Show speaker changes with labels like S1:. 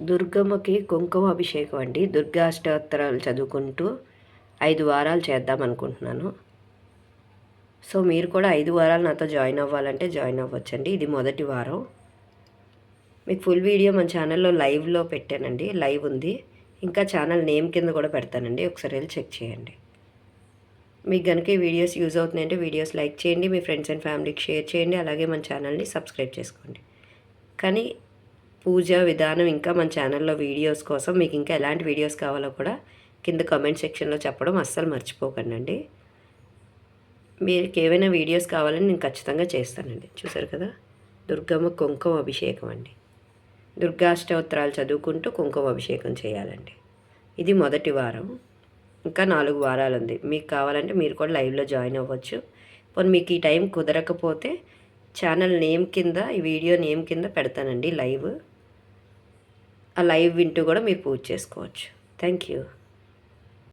S1: దుర్గమ్మకి కుంకుమ అభిషేకం అండి. దుర్గా అష్టోత్తరాలు చదువుకుంటూ 5 వారాలు చేద్దాం అనుకుంటున్నాను. సో మీరు కూడా 5 వారాలు నాతో జాయిన్ అవ్వాలంటే జాయిన్ అవ్వచ్చండి. ఇది మొదటి వారం. మీకు ఫుల్ వీడియో మన ఛానల్లో లైవ్లో పెట్టానండి. లైవ్ ఉంది. ఇంకా ఛానల్ నేమ్ కింద కూడా పెడతానండి. ఒకసారి వెళ్ళి చెక్ చేయండి. మీకు కనుక ఈ వీడియోస్ యూజ్ అవుతున్నాయంటే వీడియోస్ లైక్ చేయండి, మీ ఫ్రెండ్స్ అండ్ ఫ్యామిలీకి షేర్ చేయండి, అలాగే మన ఛానల్ని సబ్స్క్రైబ్ చేసుకోండి. కానీ పూజ విధానం ఇంకా మన ఛానల్లో వీడియోస్ కోసం మీకు ఇంకా ఎలాంటి వీడియోస్ కావాలో కూడా కింద కామెంట్ సెక్షన్లో చెప్పడం అస్సలు మర్చిపోకండి. మీకు ఏవైనా వీడియోస్ కావాలని నేను ఖచ్చితంగా చేస్తానండి. చూసారు కదా, దుర్గమ్మ కుంకుమ అభిషేకం అండి. దుర్గాష్టోత్తరాలు చదువుకుంటూ కుంకుమ అభిషేకం చేయాలండి. ఇది మొదటి వారం. ఇంకా 4 వారాలు ఉంది. మీకు కావాలంటే మీరు కూడా లైవ్లో జాయిన్ అవ్వచ్చు. పోనీ మీకు ఈ టైం కుదరకపోతే ఛానల్ నేమ్ కింద, ఈ వీడియో నేమ్ కింద పెడతానండి లైవ్. ఆ లైవ్ వింటూ కూడా మీరు పూజ చేసుకోవచ్చు. Thank you.